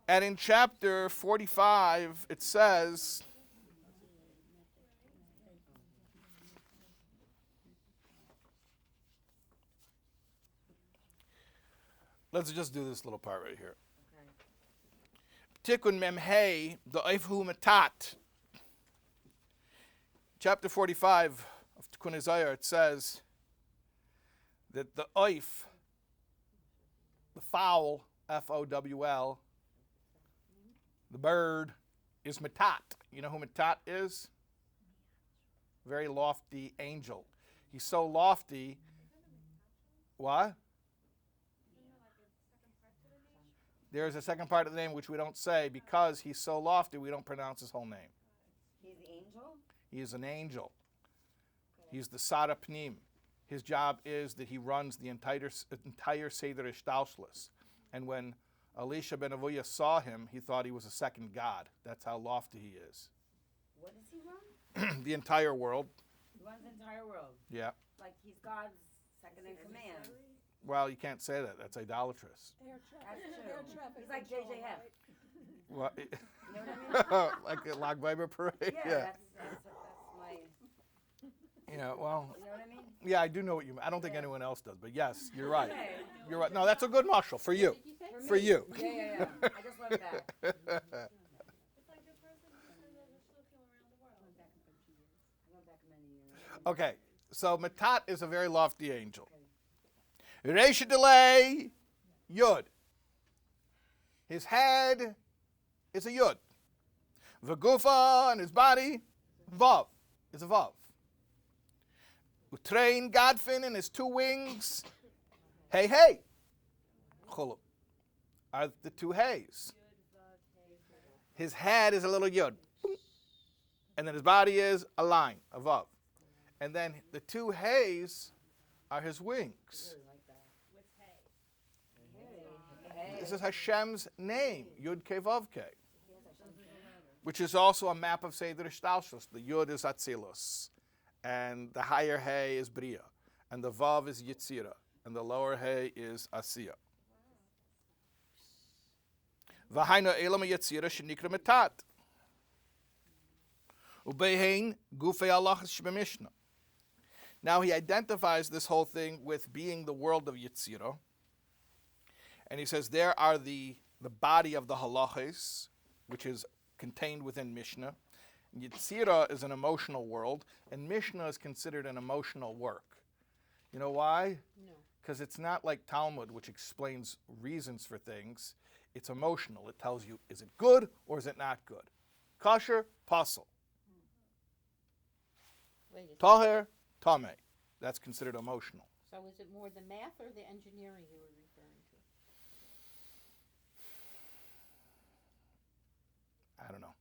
S1: And in chapter 45, it says, let's just do this little part right here. Tikkun mem hey da'ifhu matat. Chapter 45 of Tikkun Isaiah, it says that the oif, the fowl, F-O-W-L, the bird, is matat. You know who matat is? Very lofty angel. He's so lofty. What? There's a second part of the name which we don't say because he's so lofty we don't pronounce his whole name.
S6: He's the angel?
S1: He is an angel. He's the Sada Pnim. His job is that he runs the entire Seder Ishtalshlis. And when Elisha ben Avuya saw him, he thought he was a second god. That's how lofty he is.
S6: What does he run?
S1: The entire world.
S6: He runs the entire world.
S1: Yeah.
S6: Like he's God's second in command.
S1: Well, you can't say that. That's idolatrous.
S6: That's true. He's like JJ Hef.
S1: What?
S6: You know what I mean?
S1: Like a Lag Bible parade?
S6: Yeah,
S1: Yeah.
S6: That's my.
S1: Yeah, well,
S6: You know what I mean?
S1: yeah, I do know what you mean. I don't think anyone else does, but yes, you're right.
S6: Okay.
S1: You're right. No, that's a good marshal for you. For
S6: me.
S1: you.
S6: Yeah. I just love that.
S2: It's like the person who says there's a shluchim around the world.
S6: I went back many years.
S1: Okay, so Matat is a very lofty angel. Reisha delay, Yud. His head is a Yud. Vagufa and his body, Vav, is a Vav. Utrein Godfin and his two wings, hey, Chulu, are the two hays. His head is a little Yud. And then his body is a line, a Vav. And then the two hays are his wings. This is Hashem's name, Yud Ke Vav Ke, which is also a map of Seder Ishtalshus. The Yud is Atzilus, and the higher Hey is Bria, and the Vav is Yitzira, and the lower Hey is Asiya. V'hainu elam Yitzira shenikra Metat. Ubehein Gufei Alachas Shbemishna. Now he identifies this whole thing with being the world of Yitzira. And he says there are the body of the halachas, which is contained within Mishnah. Yitzira is an emotional world, and Mishnah is considered an emotional work. You know why?
S4: No.
S1: Because it's not like Talmud, which explains reasons for things. It's emotional. It tells you, is it good or is it not good? Kosher, pasul.
S4: Wait a second.
S1: Taher, tameh. That's considered emotional.
S4: So is it more the math or the engineering you were referring to?
S1: I don't know.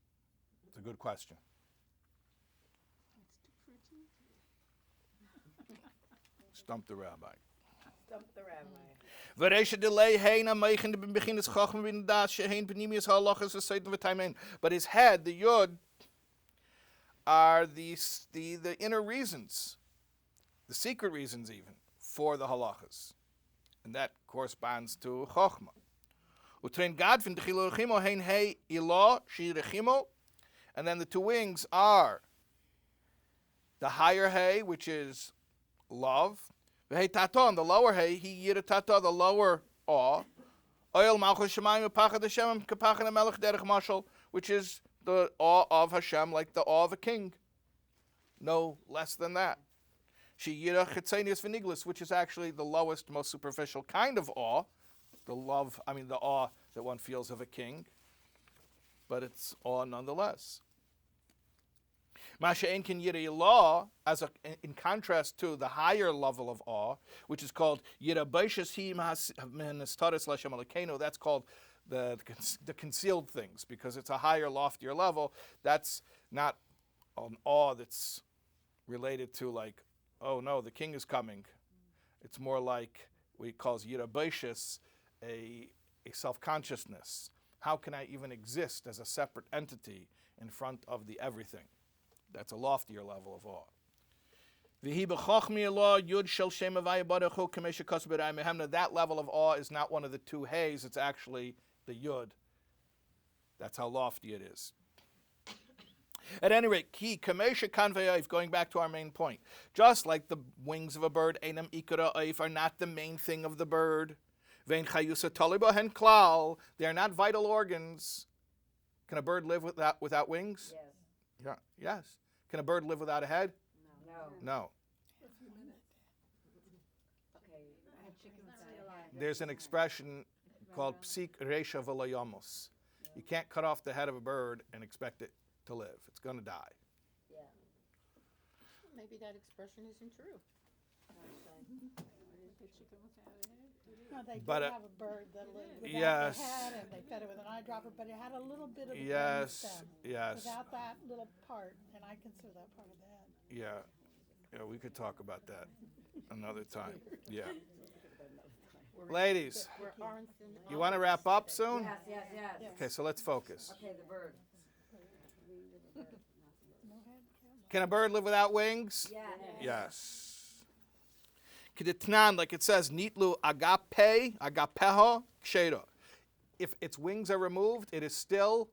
S1: It's a good question. Stump the rabbi.
S6: Stump the rabbi.
S1: But his head, the Yud, are the inner reasons, the secret reasons even, for the halachas. And that corresponds to Chochmah. And then the two wings are the higher hay, which is love, and the lower hay, the lower awe, which is the awe of Hashem, like the awe of a king. No less than that. Sheyira chitzenius v'niglis, which is actually the lowest, most superficial kind of awe, the awe that one feels of a king, but it's awe nonetheless. Masha Enkin Yirei law, in contrast to the higher level of awe, which is called Yira Baishas Hi Menistaris Lashem Elokeinu, that's called the concealed things, because it's a higher, loftier level. That's not an awe that's related to like, oh no, the king is coming. It's more like we call Yira Baishas a self-consciousness. How can I even exist as a separate entity in front of the everything? That's a loftier level of awe. That level of awe is not one of the two hays, it's actually the yud. That's how lofty it is. At any rate, going back to our main point, just like the wings of a bird are not the main thing of the bird, they are not vital organs. Can a bird live without wings?
S6: Yes.
S1: Yeah. Yes. Can a bird live without a head? No.
S6: Okay. I had chicken without a head.
S1: There's an expression called psik resha v'layamos. You can't cut off the head of a bird and expect it to live. It's going to die.
S6: Yeah.
S4: Maybe that expression isn't true.
S3: No, they did
S1: But,
S3: have a bird that lived without
S1: yes.
S3: the head, and they fed it with an eyedropper, but it had a little bit of the
S1: Yes.
S3: stem.
S1: Yes.
S3: Without that little part, and I consider that part of the head.
S1: Yeah, we could talk about that another time. Yeah. Ladies, you want to wrap up soon?
S6: Yes.
S1: Okay, so let's focus.
S6: Okay, the bird.
S1: Can a bird live without wings?
S6: Yeah.
S1: Yes. Keditnan, like it says, nitlu agapeho kshera. If its wings are removed, it is still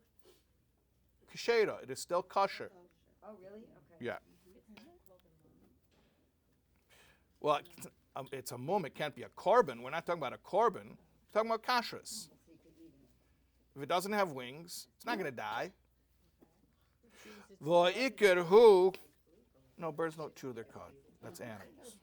S1: kshera. It is still kosher.
S6: Oh, really? Okay.
S1: Yeah. Well, it's a mum. It can't be a korban. We're not talking about a korban. We're talking about kashrus.
S6: So you could eat it.
S1: If it doesn't have wings, it's not going to die. V'ikir hu. No, birds don't chew their cud. That's animals.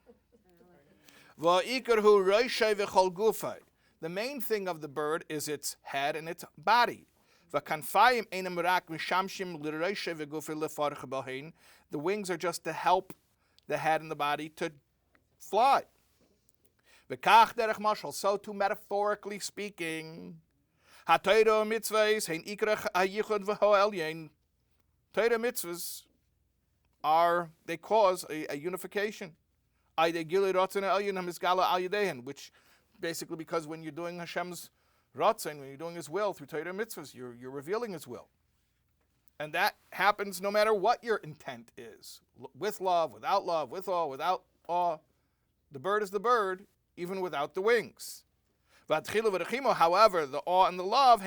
S1: V'ikir hu roshei v'chol gufay. The main thing of the bird is its head and its body. V'kanfayim einam rak mishamshim l'roshei v'gufay lefarch b'hein. The wings are just to help the head and the body to fly. V'kach derech mashal. So too, metaphorically speaking, ha-Torah mitzvos hein ikrach ha-yichud v'ho-elyon. Torah mitzvahs they cause a unification. Which basically, because when you're doing Hashem's ratzon, when you're doing His will through Torah mitzvahs, you're revealing His will. And that happens no matter what your intent is. With love, without love, with awe, without awe. The bird is the bird, even without the wings. However, the awe and the love,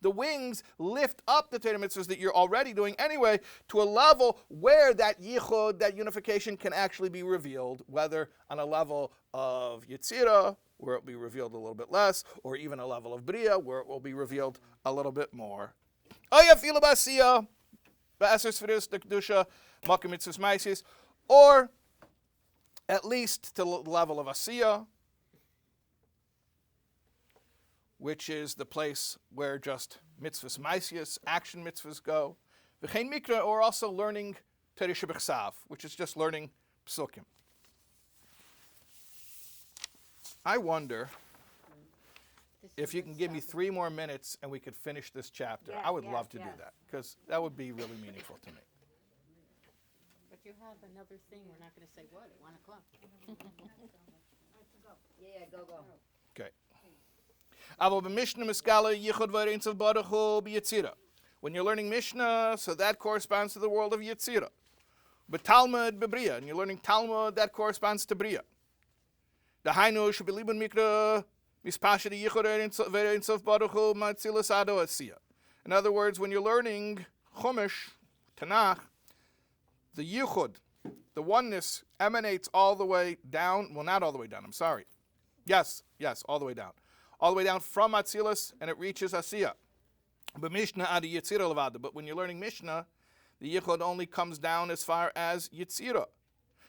S1: the wings lift up the Torah mitzvahs that you're already doing anyway to a level where that yichud, that unification can actually be revealed, whether on a level of Yetzirah, where it will be revealed a little bit less, or even a level of Bria, where it will be revealed a little bit more. Or at least to the level of Asiyah, which is the place where just mitzvahs maisius, action mitzvahs go. V'chein mikra, or also learning Torah shebechsav, which is just learning psukim. I wonder if you can give me 3 more minutes and we could finish this chapter. I would love to do that, because that would be really meaningful to me.
S4: But you have another thing. We're not going to say what at 1 o'clock.
S6: Yeah, go.
S1: Okay. When you're learning Mishnah, so that corresponds to the world of Yetzirah. But Talmud beBria, and you're learning Talmud, that corresponds to Bria. Dahainu shebelibun mikra mispasha the yichud v'reinsof baruch hu matzilas ado asiyah. In other words, when you're learning Chumash, Tanakh, the yichud, the oneness, emanates all the way down. Well, not all the way down. I'm sorry. Yes, all the way down. All the way down from Atzilus, and it reaches Asiyah. But Mishnah ad Yitzira levada. But when you're learning Mishnah, the yichud only comes down as far as Yitzira.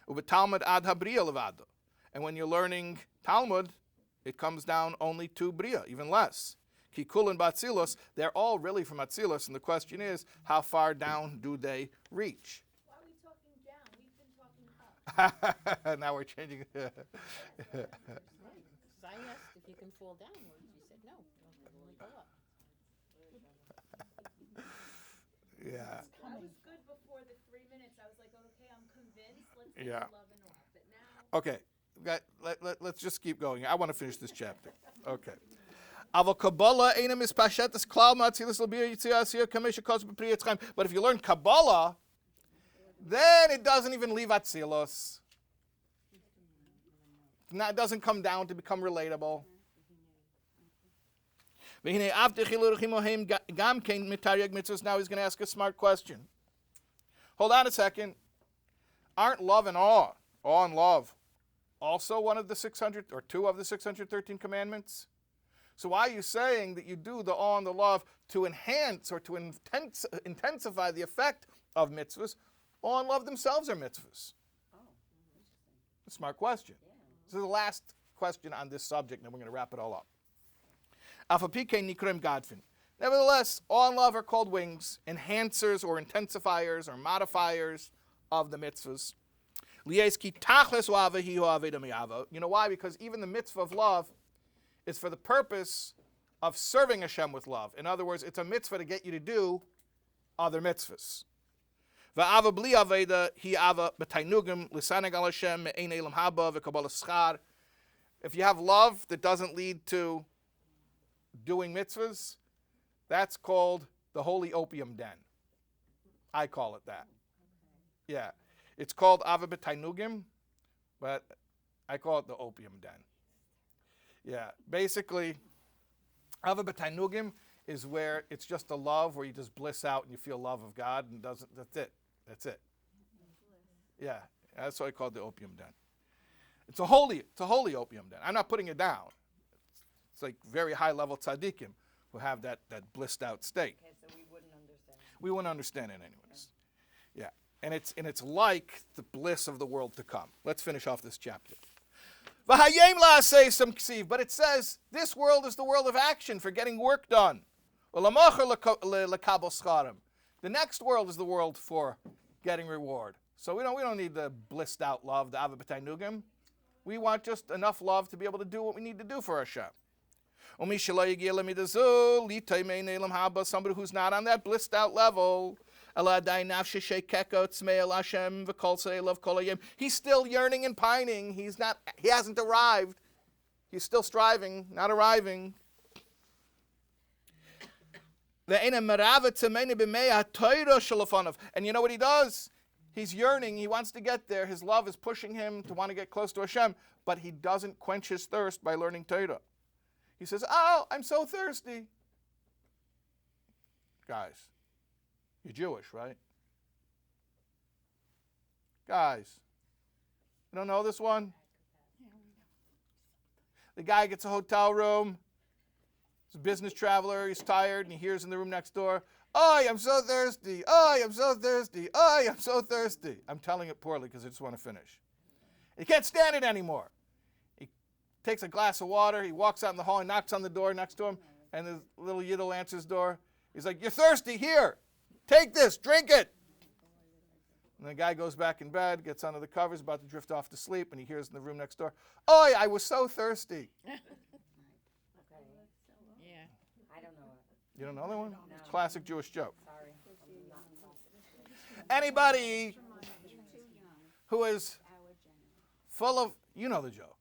S1: Uve Talmud ad habriya levada. And when you're learning Talmud, it comes down only to Bria, even less. Kikul and Batzilus, they're all really from Atzilus, and the question is, how far down do they reach?
S2: Why are we talking down? We've been talking up.
S1: Now we're changing.
S4: Because I asked if you can fall downwards. You said no. You can only go up.
S1: Yeah.
S2: I was good before the 3 minutes. I was like, okay, I'm convinced. Let's get
S1: Yeah.
S2: to love and all. But now.
S1: Okay, let's just keep going. I want to finish this chapter. Okay. But if you learn Kabbalah, then it doesn't even leave Atzilus. It doesn't come down to become relatable. Now he's going to ask a smart question. Hold on a second. Aren't love and awe and love, also one of the 600 or two of the 613 commandments? So why are you saying that you do the awe and the love to enhance or to intensify the effect of mitzvahs? Awe and love themselves are mitzvahs. A smart question. This is the last question on this subject, and then we're going to wrap it all up. Nevertheless, awe and love are called wings, enhancers or intensifiers or modifiers of the mitzvahs. You know why? Because even the mitzvah of love is for the purpose of serving Hashem with love. In other words, it's a mitzvah to get you to do other mitzvahs. If you have love that doesn't lead to doing mitzvahs, that's called the holy opium den. I call it that. Yeah. It's called Ava B'Tainugim, but I call it the opium den. Yeah. Basically, Ava B'Tainugim is where it's just a love where you just bliss out and you feel love of God and that's it. That's it. Yeah. That's why I call it the opium den. It's a holy opium den. I'm not putting it down. It's like very high level tzaddikim who have that blissed out state.
S6: Okay, so we wouldn't understand.
S1: We wouldn't understand it anyways. Yeah. And it's like the bliss of the world to come. Let's finish off this chapter. But it says this world is the world of action for getting work done. The next world is the world for getting reward. So we don't need the blissed out love, the Ava B'Tainugim. We want just enough love to be able to do what we need to do for Hashem. Somebody who's not on that blissed out level, he's still yearning and pining. He hasn't arrived. He's still striving, not arriving. And you know what he does? He's yearning, he wants to get there. His love is pushing him to want to get close to Hashem, but he doesn't quench his thirst by learning Torah. He says, oh, I'm so thirsty. Guys, you're Jewish, right? Guys, you don't know this one? The guy gets a hotel room. He's a business traveler. He's tired, and he hears in the room next door, oh, I'm so thirsty. Oh, I'm so thirsty. Oh, I'm so thirsty. I'm telling it poorly because I just want to finish. He can't stand it anymore. He takes a glass of water. He walks out in the hall and knocks on the door next to him, and the little Yidel answers the door. He's like, you're thirsty. Here, take this. Drink it. And the guy goes back in bed, gets under the covers, about to drift off to sleep, and he hears in the room next door, oh, I was so thirsty.
S6: Okay.
S4: Yeah.
S6: I don't know it.
S1: You don't know that one?
S6: No.
S1: It's a classic Jewish joke.
S6: Sorry. I'm not positive.
S1: Anybody who is full of, you know the joke.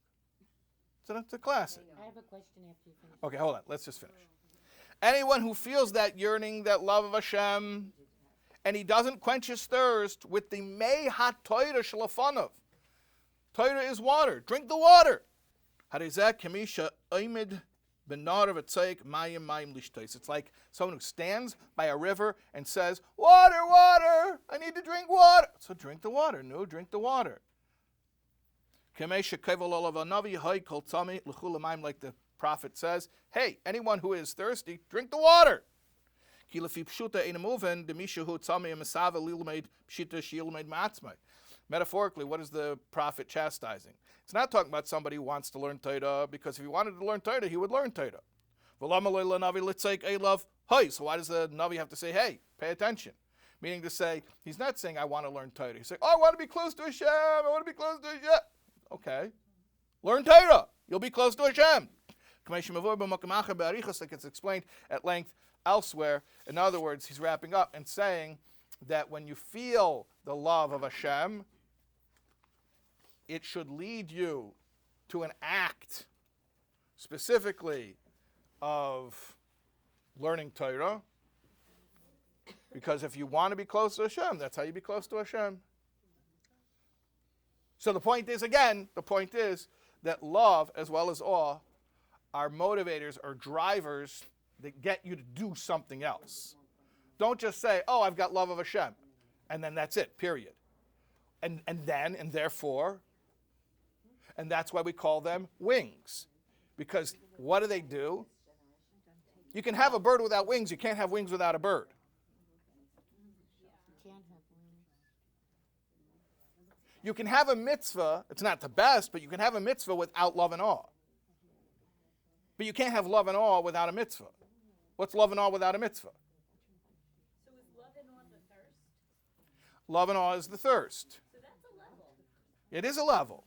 S1: It's a classic.
S4: I have a question after you finish.
S1: Okay, hold on. Let's just finish. Anyone who feels that yearning, that love of Hashem, and he doesn't quench his thirst with the mei ha-Torah shelafanov. Torah is water. Drink the water. Harizeh kemisha oimid benar v'tzeik mayim mayim lishtais. It's like someone who stands by a river and says, water, water, I need to drink water. So drink the water. No, drink the water. Like the prophet says, hey, anyone who is thirsty, drink the water. Ki lefi pshuta ein amuven demisha hu tzamei mesava lilmeid pshita shilmeid ma'atzmai. Metaphorically, what is the prophet chastising? It's not talking about somebody who wants to learn Torah, because if he wanted to learn Torah, he would learn Torah. So why does the Navi have to say, hey, pay attention? Meaning to say, he's not saying, I want to learn Torah. He's saying, oh, I want to be close to Hashem. I want to be close to Hashem. Okay. Learn Torah. You'll be close to Hashem. Like it's explained at length elsewhere. In other words, he's wrapping up and saying that when you feel the love of Hashem, it should lead you to an act specifically of learning Torah. Because if you want to be close to Hashem, that's how you be close to Hashem. So the point is that love as well as awe are motivators or drivers that get you to do something else. Don't just say, oh, I've got love of Hashem, and then that's it, period. And therefore, and that's why we call them wings. Because what do? You can have a bird without wings, you can't have wings without a bird. You can have a mitzvah, it's not the best, but you can have a mitzvah without love and awe. But you can't have love and awe without a mitzvah. What's love and awe without a mitzvah?
S2: So is love and awe the thirst?
S1: Love and awe is the thirst.
S2: So that's a level.
S1: It is a level.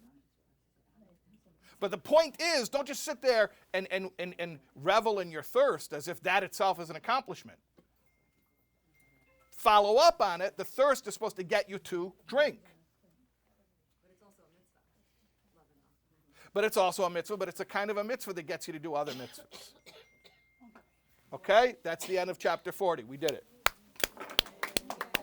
S1: But the point is, don't just sit there and revel in your thirst as if that itself is an accomplishment. Follow up on it. The thirst is supposed to get you to drink. But it's also a mitzvah, but it's a kind of a mitzvah that gets you to do other mitzvahs. Okay? That's the end of chapter 40. We did it.